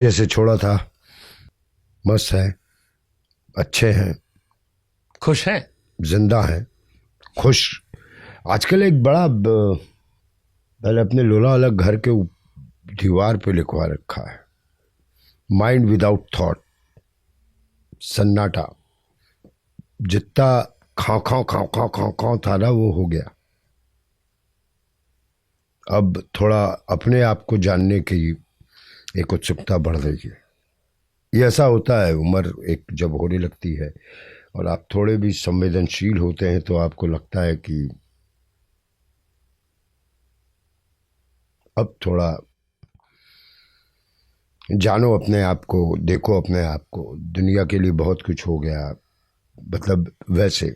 जैसे छोड़ा था। मस्त है, अच्छे हैं, खुश हैं? जिंदा हैं, खुश। आजकल एक बड़ा पहले अपने लोला वाला घर के दीवार पे लिखवा रखा है, माइंड विदाउट थॉट, सन्नाटा। जितना खाओ खाओ खाओ खाओ खाओ खाओ था ना, वो हो गया। अब थोड़ा अपने आप को जानने की एक उत्सुकता बढ़ रही है। ये ऐसा होता है, उम्र एक जब होने लगती है और आप थोड़े भी संवेदनशील होते हैं तो आपको लगता है कि अब थोड़ा जानो अपने आप को, देखो अपने आप को। दुनिया के लिए बहुत कुछ हो गया, मतलब वैसे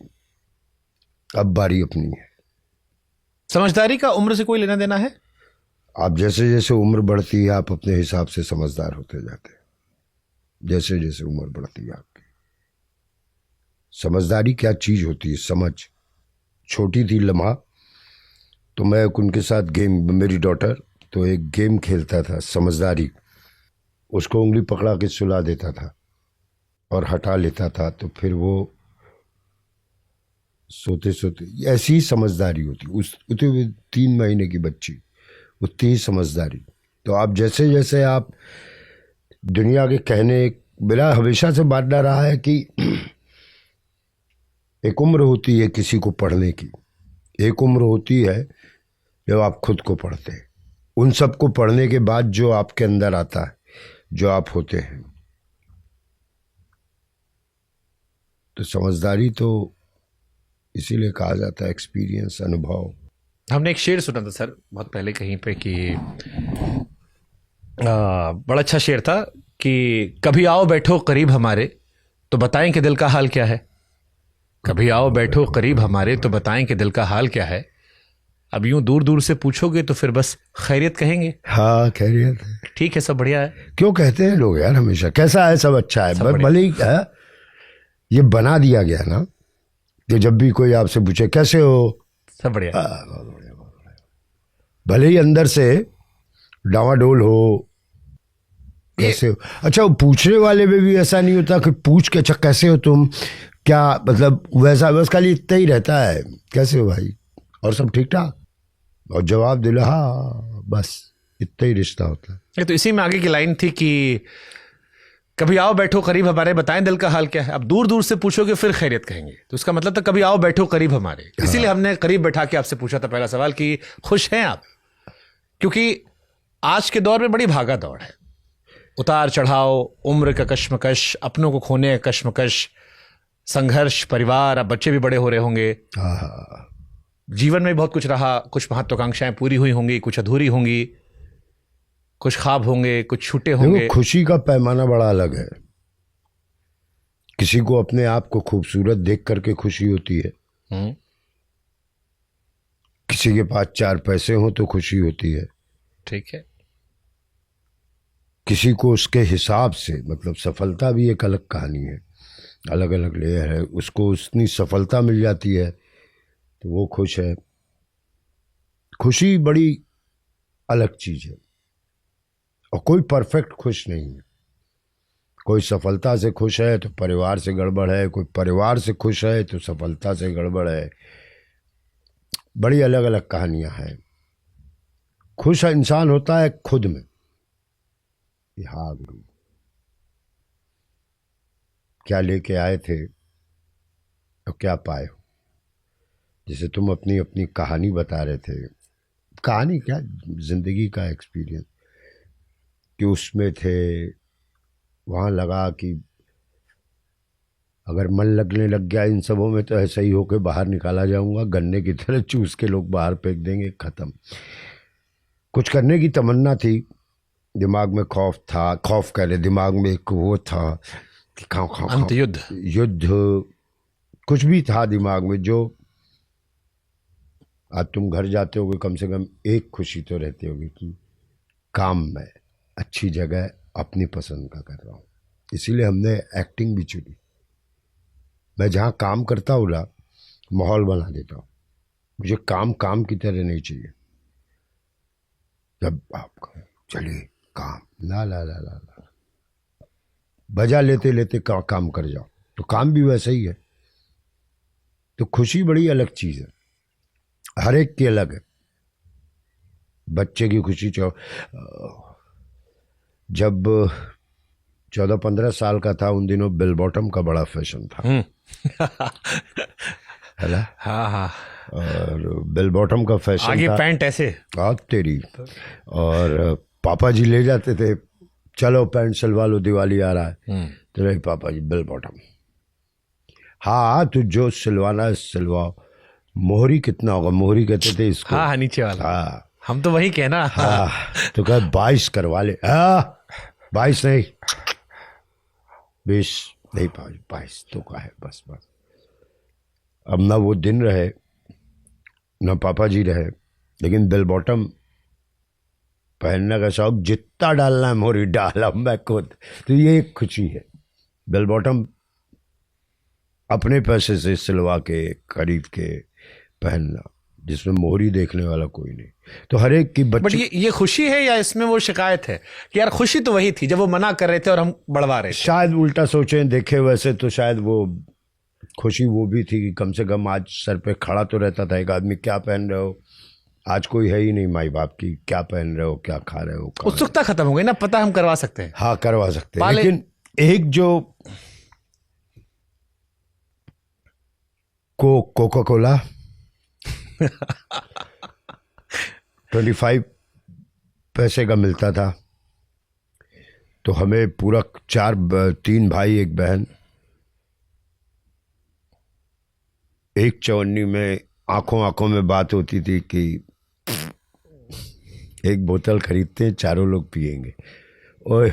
अब बारी अपनी है। समझदारी का उम्र से कोई लेना देना है? आप जैसे जैसे उम्र बढ़ती है आप अपने हिसाब से समझदार होते जाते हैं। जैसे जैसे उम्र बढ़ती है आपकी। समझदारी क्या चीज होती है? समझ। छोटी थी लम्हा तो मैं उनके साथ गेम, मेरी डॉटर तो एक गेम खेलता था समझदारी। उसको उंगली पकड़ा के सुला देता था और हटा लेता था, तो फिर वो सोते सोते ऐसी ही समझदारी होती। उस उतने 3 महीने की बच्ची, उतनी ही समझदारी। तो आप जैसे जैसे आप दुनिया के कहने, मेरा हमेशा से मानना रहा है कि एक उम्र होती है किसी को पढ़ने की, एक उम्र होती है जब आप खुद को पढ़ते हैं। उन सबको पढ़ने के बाद जो आपके अंदर आता है, जो आप होते हैं, तो समझदारी तो इसीलिए कहा जाता है एक्सपीरियंस, अनुभव। हमने एक शेर सुना था सर बहुत पहले कहीं पे कि बड़ा अच्छा शेर था कि कभी आओ बैठो करीब हमारे तो बताएं कि दिल का हाल क्या है। कभी आओ बैठो करीब हमारे तो बताएं कि दिल का हाल क्या है। अब यूं दूर दूर से पूछोगे तो फिर बस खैरियत कहेंगे। हाँ, खैरियत है। ठीक है, सब बढ़िया है। क्यों कहते हैं लोग यार हमेशा कैसा है, सब अच्छा है, सब बढ़िया। भले ही ये बना दिया गया ना कि जब भी कोई आपसे पूछे कैसे हो, सब बढ़िया। भले ही अंदर से डावाडोल हो, कैसे हो। अच्छा, वो पूछने वाले में भी ऐसा नहीं होता कि पूछ के अच्छा कैसे हो तुम, क्या मतलब, वैसा बस खाली इतना ही रहता है, कैसे हो भाई, और सब ठीक ठाक, और जवाब दिला हाँ, बस इतना ही रिश्ता होता है। ये तो इसी में आगे की लाइन थी कि कभी आओ बैठो करीब हमारे बताएं दिल का हाल क्या है। अब दूर दूर से पूछोगे फिर खैरियत कहेंगे, तो उसका मतलब था कभी आओ बैठो करीब हमारे। इसीलिए हमने करीब बैठा के आपसे पूछा था पहला सवाल कि खुश हैं आप? क्योंकि आज के दौर में बड़ी भागा दौड़ है, उतार चढ़ाव, उम्र का कश्मकश, अपनों को खोने का कश्मकश, संघर्ष, परिवार, अब बच्चे भी बड़े हो रहे होंगे, हाँ, जीवन में बहुत कुछ रहा, कुछ महत्वाकांक्षाएं पूरी हुई होंगी, कुछ अधूरी होंगी, कुछ ख्वाब होंगे, कुछ छूटे होंगे। देखो खुशी का पैमाना बड़ा अलग है। किसी को अपने आप को खूबसूरत देख करके खुशी होती है, किसी के पास 4 पैसे हो तो खुशी होती है, ठीक है। किसी को उसके हिसाब से, मतलब सफलता भी एक अलग कहानी है, अलग अलग लेयर है। उसको उतनी सफलता मिल जाती है तो वो खुश है। खुशी बड़ी अलग चीज है, और कोई परफेक्ट खुश नहीं है। कोई सफलता से खुश है तो परिवार से गड़बड़ है, कोई परिवार से खुश है तो सफलता से गड़बड़ है। बड़ी अलग अलग कहानियां हैं। खुश इंसान होता है खुद में। हाँ गुरु, क्या लेके आए थे तो क्या पाए हो। जैसे तुम अपनी अपनी कहानी बता रहे थे, कहानी क्या, जिंदगी का एक्सपीरियंस, कि उसमें थे, वहाँ लगा कि अगर मन लगने लग गया इन सबों में तो ऐसा ही होके बाहर निकाला जाऊंगा, गन्ने की तरह चूस के लोग बाहर फेंक देंगे, खत्म। कुछ करने की तमन्ना थी, दिमाग में खौफ था, खौफ कह रहे, दिमाग में एक वो था कि खाओ खाओ अंत खाओ, युद्ध। युद्ध, कुछ भी था दिमाग में। जो आज तुम घर जाते होगे कम से कम एक खुशी तो रहती होगी कि काम में अच्छी जगह अपनी पसंद का कर रहा हूँ। इसीलिए हमने एक्टिंग भी चुनी। मैं जहाँ काम करता हूँ ना, माहौल बना देता हूँ। मुझे काम काम की तरह नहीं चाहिए। जब आप चलिए काम, ला ला ला ला ला, बजा लेते लेते काम कर जाओ, तो काम भी वैसा ही है। तो खुशी बड़ी अलग चीज़ है, हर एक की अलग है। बच्चे की खुशी जब 14-15 साल का था, उन दिनों बेल बॉटम का बड़ा फैशन था, है ना? हाँ हाँ, और बेल बॉटम का फैशन आगे था, पैंट ऐसे। तेरी। और पापा जी ले जाते थे, चलो पैंट सिलवा लो, दिवाली आ रहा है। तो नहीं पापा जी, बेल बॉटम। हाँ, तो जो सिलवाना है सिलवाओ। मोहरी कितना होगा? मोहरी कहते थे इसको। हाँ हाँ, नीचे वाला। हाँ हम तो वही कहना। हाँ, तो कहा 22 करवा ले। हाँ, 22 नहीं, 20 नहीं, 22 तो का है, बस बस। अब ना वो दिन रहे, ना पापा जी रहे, लेकिन बेल बॉटम पहनने का शौक, जितना डालना है मोहरी डाला मैं खुद। तो ये एक खुशी है, बेल बॉटम अपने पैसे से सिलवा के खरीद के पहनना, जिसमें मोहरी देखने वाला कोई नहीं। तो हर एक की बट बच्चे, ये खुशी है या इसमें वो शिकायत है कि यार खुशी तो वही थी जब वो मना कर रहे थे और हम बढ़वा रहे थे? शायद उल्टा सोचे देखे वैसे, तो शायद वो खुशी वो भी थी कि कम से कम आज सर पे खड़ा तो रहता था एक आदमी, क्या पहन रहे हो? आज कोई है ही नहीं माई बाप की, क्या पहन रहे हो, क्या खा रहे हो, कहाँ उत्सुकता खत्म हो गई ना, पता हम करवा सकते हैं। हाँ, करवा सकते हैं। पाले- लेकिन एक जो कोका कोला 25 पैसे का मिलता था, तो हमें पूरा 3 भाई 1 बहन, एक चवन्नी में आंखों आंखों में बात होती थी कि एक बोतल खरीदते हैं, चारों लोग पिएंगे। ओए